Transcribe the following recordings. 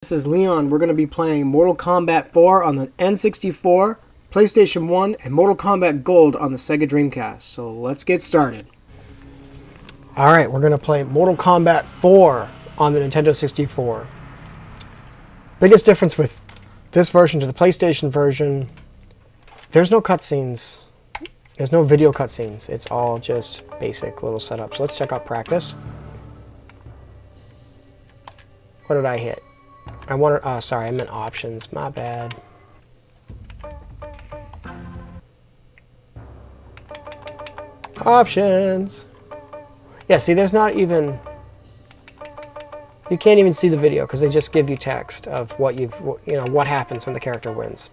This is Leon. We're going to be playing Mortal Kombat 4 on the N64, PlayStation 1, and Mortal Kombat Gold on the Sega Dreamcast. So let's get started. Alright, we're going to play Mortal Kombat 4 on the Nintendo 64. Biggest difference with this version to the PlayStation version, there's no cutscenes. There's no video cutscenes. It's all just basic little setups. Let's check out practice. What did I hit? I wanted, sorry, I meant options. My bad. Options. Yeah, see, there's not even... You can't even see the video because they just give you text of what what happens when the character wins.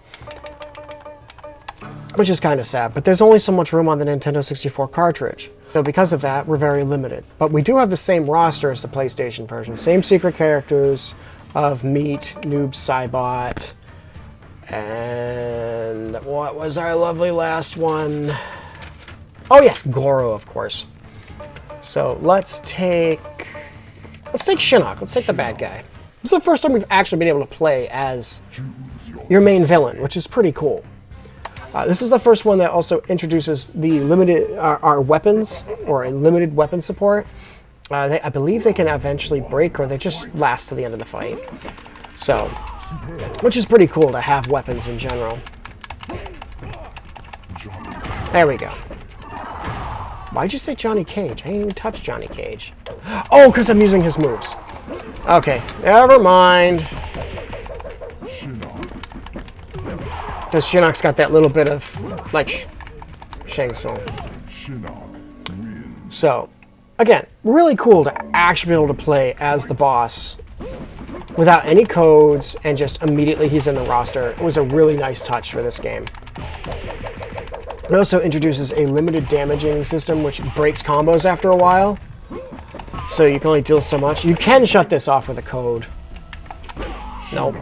Which is kind of sad, but there's only so much room on the Nintendo 64 cartridge. So because of that, we're very limited. But we do have the same roster as the PlayStation version. Same secret characters of Meat, Noob Saibot, and what was our lovely last one? Oh yes, Goro, of course. So let's take Shinnok. Let's take the bad guy. This is the first time we've actually been able to play as your main villain, which is pretty cool. This is the first one that also introduces the limited our weapons, or a limited weapon support. I believe they can eventually break, or they just last to the end of the fight. So, which is pretty cool to have weapons in general. There we go. Why'd you say Johnny Cage? I didn't even touch Johnny Cage. Oh, because I'm using his moves. Okay, never mind. Because Shinnok's got that little bit of, like, Shang Tsung. So, again, really cool to actually be able to play as the boss without any codes and just immediately he's in the roster. It was a really nice touch for this game. It also introduces a limited damaging system which breaks combos after a while. So you can only deal so much. You can shut this off with a code. Nope.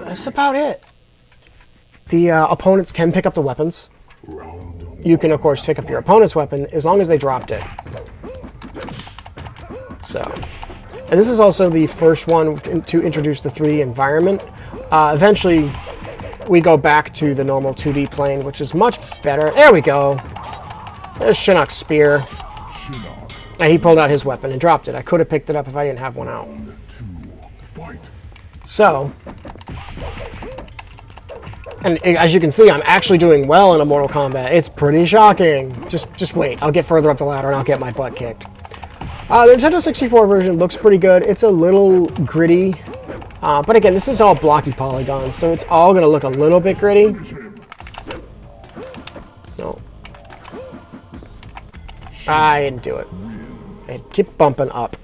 That's about it. The opponents can pick up the weapons. You can, of course, pick up your opponent's weapon as long as they dropped it. So, and this is also the first one to introduce the 3D environment. Eventually, we go back to the normal 2D plane, which is much better. There we go. There's Shinnok's spear. And he pulled out his weapon and dropped it. I could have picked it up if I didn't have one out. So, and as you can see, I'm actually doing well in a Mortal Kombat. It's pretty shocking. Just wait. I'll get further up the ladder and I'll get my butt kicked. The Nintendo 64 version looks pretty good. It's a little gritty. But again, this is all blocky polygons, so it's all going to look a little bit gritty. No. I didn't do it. I keep bumping up.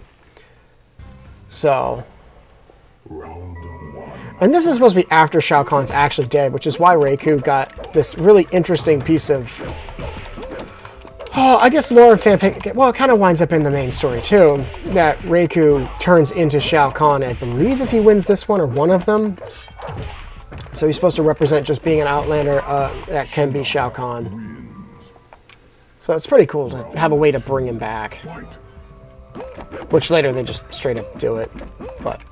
So... And this is supposed to be after Shao Kahn's actually dead, which is why Riku got this really interesting piece of... Oh, I guess lore and fanfic... Well, it kind of winds up in the main story, too. That Riku turns into Shao Kahn, I believe, if he wins this one, or one of them. So he's supposed to represent just being an Outlander that can be Shao Kahn. So it's pretty cool to have a way to bring him back. Which later they just straight up do it. But...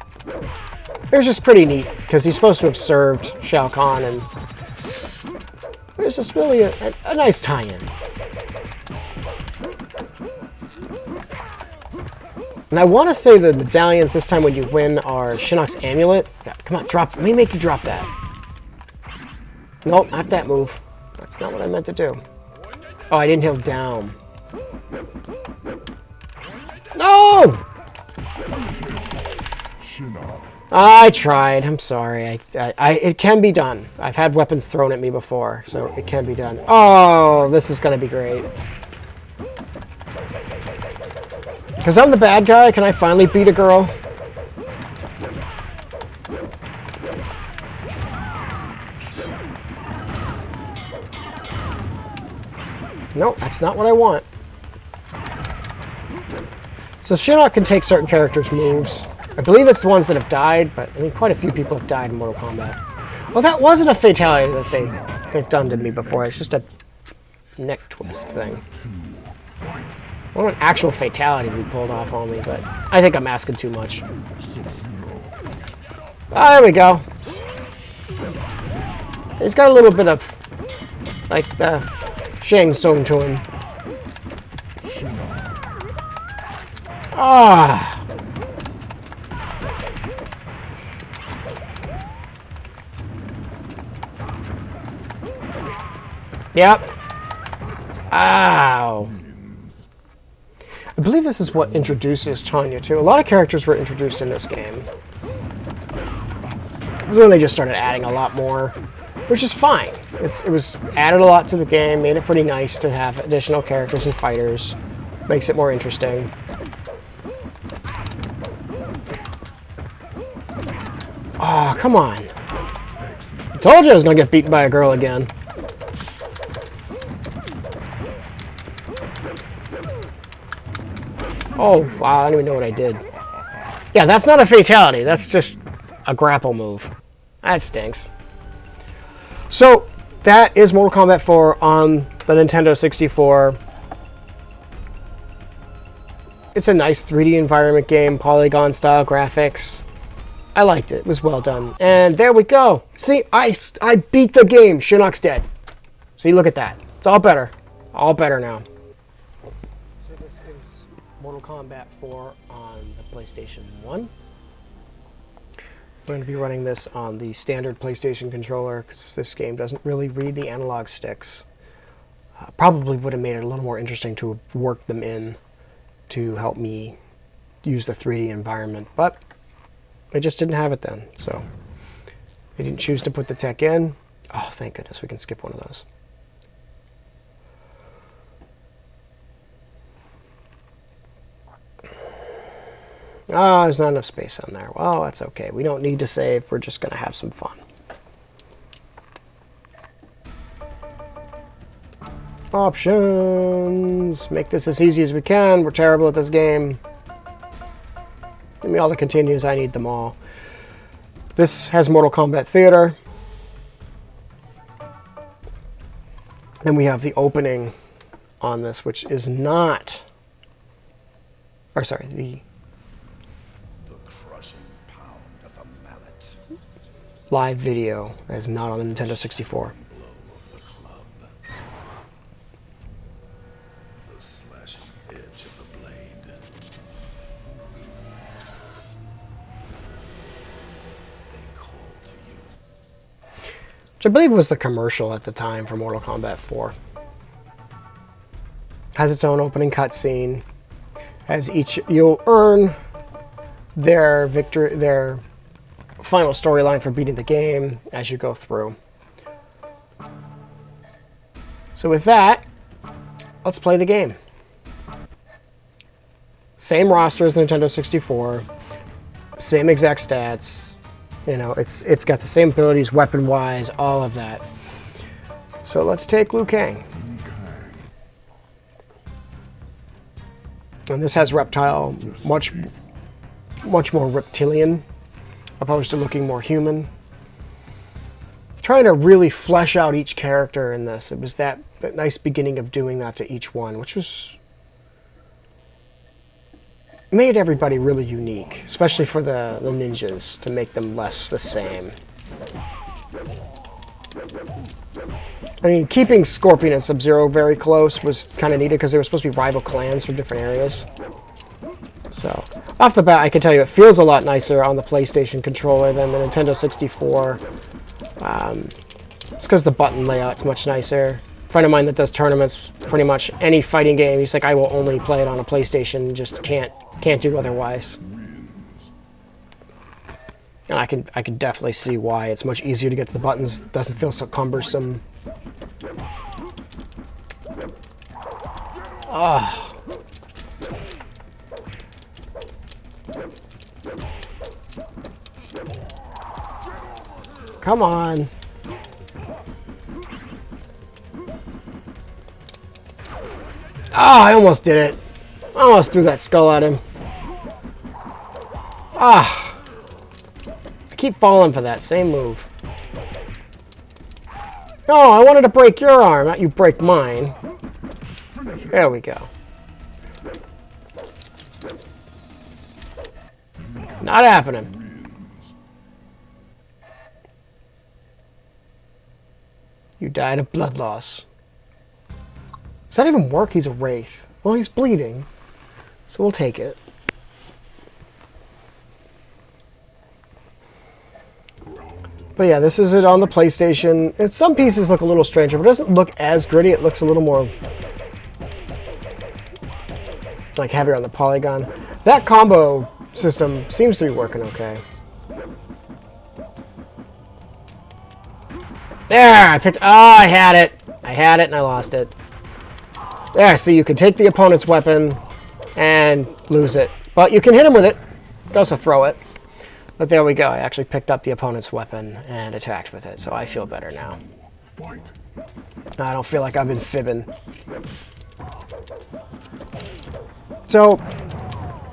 It was just pretty neat, because he's supposed to have served Shao Kahn, and it was just really a nice tie-in. And I want to say the medallions this time when you win are Shinnok's amulet. Yeah, come on, drop. Let me make you drop that. Nope, not that move. That's not what I meant to do. Oh, I didn't hit down. No! I tried. I'm sorry. It can be done. I've had weapons thrown at me before, so it can be done. Oh, this is going to be great. Because I'm the bad guy, can I finally beat a girl? Nope, that's not what I want. So Shinnok can take certain characters' moves. I believe it's the ones that have died, but I mean, quite a few people have died in Mortal Kombat. Well, that wasn't a fatality that they've done to me before. It's just a neck twist thing. I want an actual fatality to be pulled off on me, but I think I'm asking too much. Oh, there we go. He's got a little bit of, like, the Shang Tsung to him. Ah. Yep. Ow. I believe this is what introduces Tanya too. A lot of characters were introduced in this game. This is when they just started adding a lot more, which is fine. It was added a lot to the game, made it pretty nice to have additional characters and fighters. Makes it more interesting. Oh, come on. I told you I was going to get beaten by a girl again. Oh, wow, I don't even know what I did. Yeah, that's not a fatality. That's just a grapple move. That stinks. So, that is Mortal Kombat 4 on the Nintendo 64. It's a nice 3D environment game, polygon-style graphics. I liked it. It was well done. And there we go. See, I beat the game. Shinnok's dead. See, look at that. It's all better. All better now. So this is Mortal Kombat 4 on the PlayStation 1. We're going to be running this on the standard PlayStation controller because this game doesn't really read the analog sticks. Probably would have made it a little more interesting to have worked them in to help me use the 3D environment, but I just didn't have it then, so I didn't choose to put the tech in. Oh, thank goodness we can skip one of those. Ah, there's not enough space on there. Well, that's okay. We don't need to save. We're just going to have some fun. Options. Make this as easy as we can. We're terrible at this game. Give me all the continues. I need them all. This has Mortal Kombat Theater. Then we have the opening on this, which is not... Or sorry, the crushing pound of the mallet. Live video that is not on the Nintendo 64. Which I believe was the commercial at the time for Mortal Kombat 4. Has its own opening cutscene. As you'll earn their victory, their final storyline for beating the game as you go through. So with that, let's play the game. Same roster as the Nintendo 64. Same exact stats. You know, it's got the same abilities, weapon-wise, all of that. So let's take Liu Kang. And this has Reptile, much more reptilian, opposed to looking more human. Trying to really flesh out each character in this. It was that nice beginning of doing that to each one, which was... made everybody really unique, especially for the ninjas, to make them less the same. I mean, keeping Scorpion and Sub-Zero very close was kind of needed because they were supposed to be rival clans from different areas. So, off the bat, I can tell you it feels a lot nicer on the PlayStation controller than the Nintendo 64. It's because the button layout's much nicer. A friend of mine that does tournaments, pretty much any fighting game, he's like, I will only play it on a PlayStation, just can't do otherwise. And I can definitely see why. It's much easier to get to the buttons. It doesn't feel so cumbersome. Ah. Come on. Ah, I almost did it. I almost threw that skull at him. Ah. I keep falling for that same move. Oh, I wanted to break your arm, not you break mine. There we go. Not happening. You died of blood loss. Does that even work? He's a wraith. Well, he's bleeding, so we'll take it. But yeah, this is it on the PlayStation. Some pieces look a little stranger, but it doesn't look as gritty. It looks a little more like heavier on the polygon. That combo system seems to be working okay. There, I picked. Oh, I had it. I had it and I lost it. There, see, you can take the opponent's weapon and lose it, but you can hit him with it. You can also throw it. But there we go. I actually picked up the opponent's weapon and attacked with it, so I feel better now. I don't feel like I've been fibbing. So,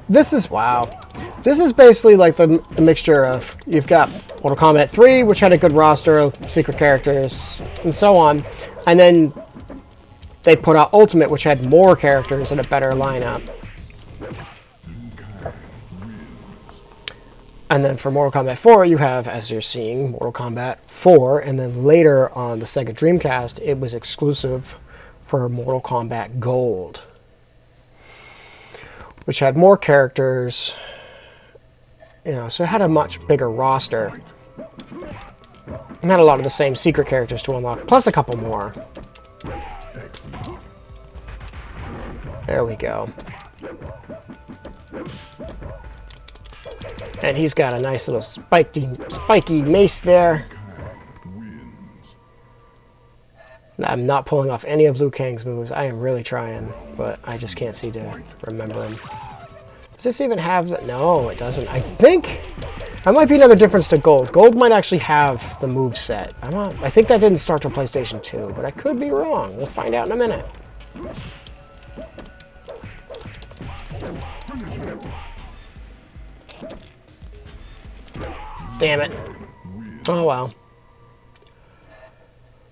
this is, wow. This is basically like the mixture of, you've got Mortal Kombat 3, which had a good roster of secret characters, and so on. And then they put out Ultimate, which had more characters and a better lineup. And then for Mortal Kombat 4, you have, as you're seeing, Mortal Kombat 4, and then later on the Sega Dreamcast, it was exclusive for Mortal Kombat Gold, which had more characters, you know, so it had a much bigger roster. And had a lot of the same secret characters to unlock, plus a couple more. There we go. And he's got a nice little spiky mace there. I'm not pulling off any of Liu Kang's moves. I am really trying, but I just can't seem to remember them. Does this even have the... No, it doesn't. I think... That might be another difference to Gold. Gold might actually have the move set. I think that didn't start till PlayStation 2, but I could be wrong. We'll find out in a minute. Damn it. Oh, well.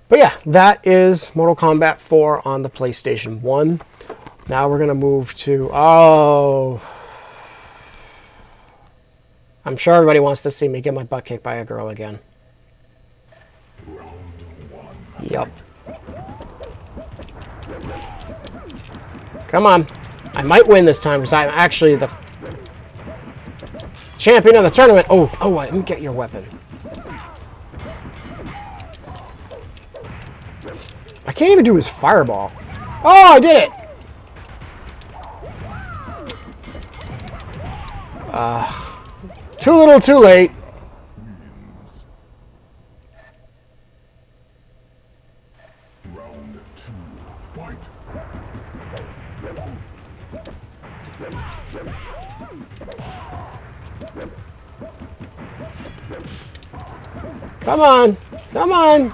But yeah, that is Mortal Kombat 4 on the PlayStation 1. Now we're going to move to... Oh... I'm sure everybody wants to see me get my butt kicked by a girl again. Yep. Come on. I might win this time because I'm actually the champion of the tournament. Oh, let me get your weapon. I can't even do his fireball. Oh, I did it! Too little, too late. Round 2, fight. Come on. Come on.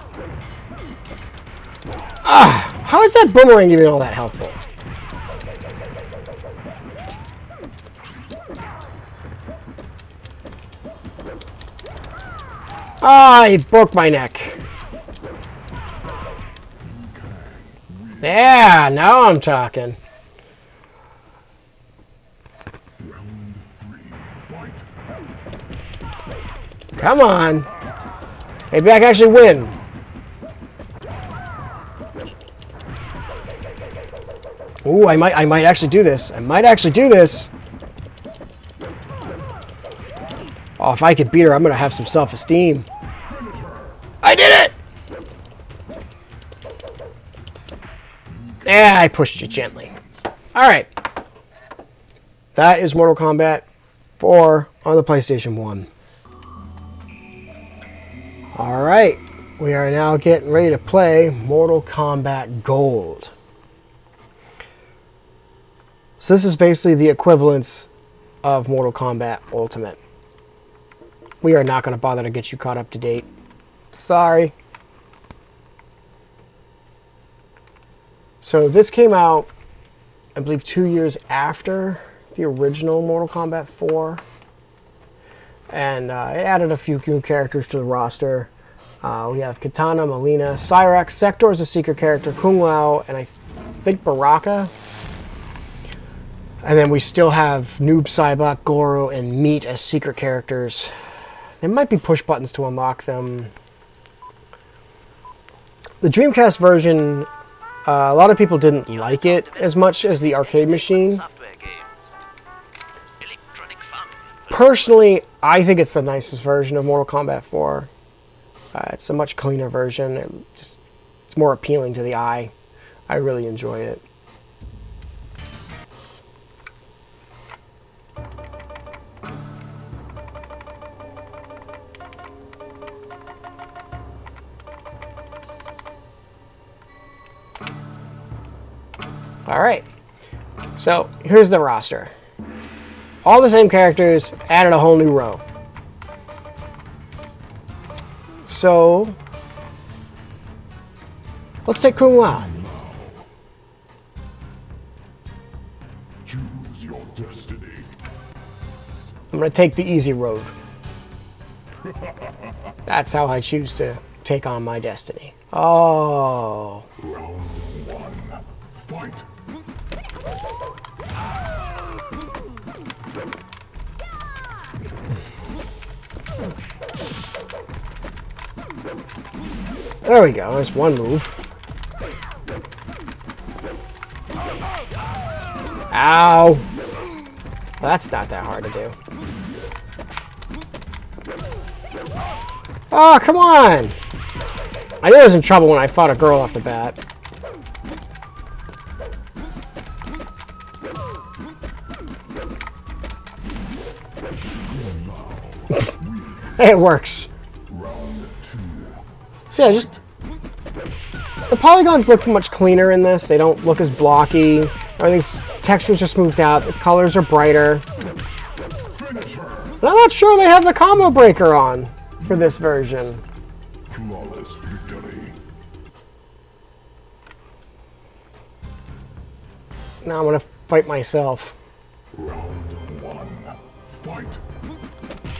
Ah, how is that boomerang even all that helpful? Ah, he broke my neck. Yeah, now I'm talking. Round 3, fight. Come on. Maybe I can actually win. Ooh, I might actually do this. I might actually do this. Oh, if I could beat her, I'm going to have some self-esteem. I did it! Yeah, I pushed you gently. Alright. That is Mortal Kombat 4 on the PlayStation 1. Alright. We are now getting ready to play Mortal Kombat Gold. So this is basically the equivalence of Mortal Kombat Ultimate. We are not going to bother to get you caught up to date. Sorry. So this came out, I believe, 2 years after the original Mortal Kombat 4. And it added a few new characters to the roster. We have Kitana, Mileena, Cyrax, Sector is a secret character, Kung Lao, and I think Baraka. And then we still have Noob Saibot, Goro, and Meat as secret characters. There might be push buttons to unlock them. The Dreamcast version, a lot of people didn't like it as much as the arcade machine. Personally, I think it's the nicest version of Mortal Kombat 4. It's a much cleaner version. It's more appealing to the eye. I really enjoy it. Alright, so here's the roster. All the same characters, added a whole new row. So, let's take Kung Lao. Choose your destiny. I'm going to take the easy road. That's how I choose to take on my destiny. Oh. Round 1. Fight. There we go. There's one move. Ow! Well, that's not that hard to do. Oh, come on! I knew I was in trouble when I fought a girl off the bat. It works. So yeah, just... the polygons look much cleaner in this. They don't look as blocky. Everything's... textures are smoothed out. The colors are brighter. And I'm not sure they have the combo breaker on for this version. Flawless victory. Now I'm gonna fight myself. Round 1. Fight.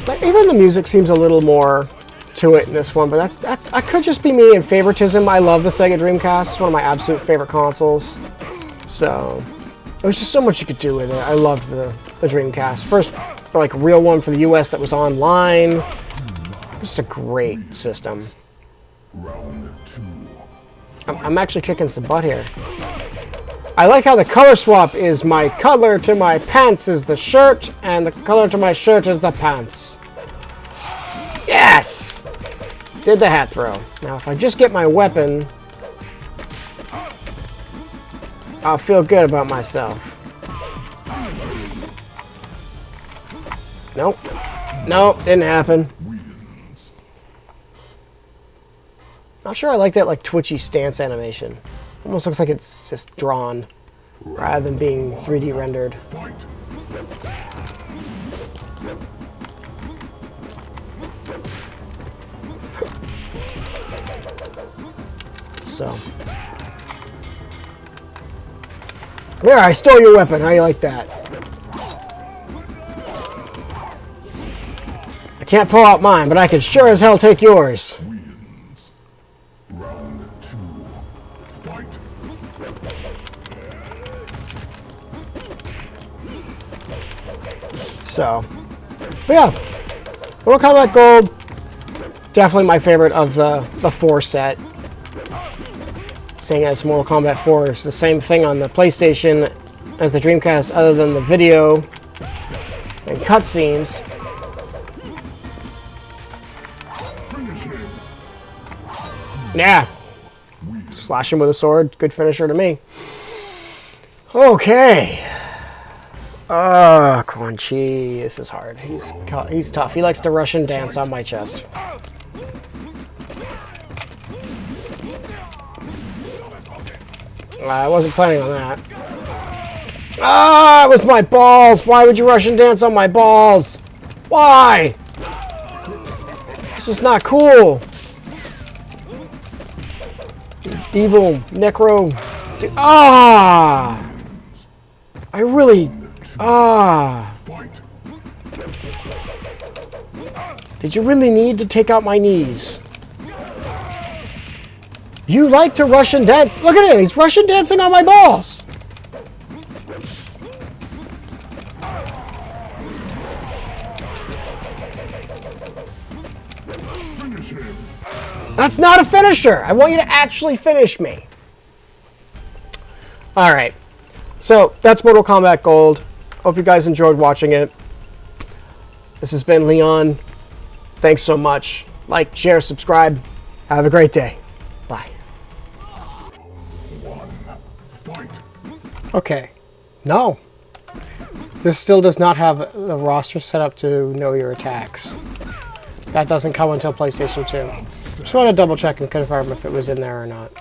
But even the music seems a little more to it in this one, but that's that could just be me and favoritism. I love the Sega Dreamcast. It's one of my absolute favorite consoles. So there was just so much you could do with it. I loved the Dreamcast. First, like, real one for the US that was online. Just a great system. Round 2. I'm actually kicking some butt here. I like how the color swap is my color to my pants is the shirt, and the color to my shirt is the pants. Yes! Did the hat throw. Now, if I just get my weapon, I'll feel good about myself. Nope. Nope, didn't happen. Not sure I like that, like, twitchy stance animation. Almost looks like it's just drawn rather than being 3D rendered. So. There, I stole your weapon. How you like that? I can't pull out mine, but I can sure as hell take yours. Round 2. Fight. So, but yeah, Mortal Kombat Gold, definitely my favorite of the 4 set. Saying as Mortal Kombat 4 is the same thing on the PlayStation as the Dreamcast, other than the video and cutscenes. Yeah, slash him with a sword, good finisher to me. Okay. Quan Chi, this is hard. He's tough. He likes to Russian dance on my chest. I wasn't planning on that. Ah, it was my balls. Why would you Russian dance on my balls? Why? This is not cool. Evil necro. Ah! I really. Ah! Did you really need to take out my knees? You like to Russian dance? Look at him, he's Russian dancing on my balls! him. That's not a finisher! I want you to actually finish me. Alright. So, that's Mortal Kombat Gold. Hope you guys enjoyed watching it. This has been Leon. Thanks so much. Like, share, subscribe. Have a great day. Bye. Fight. Okay. No. This still does not have the roster set up to know your attacks. That doesn't come until PlayStation 2. Just want to double check and confirm if it was in there or not.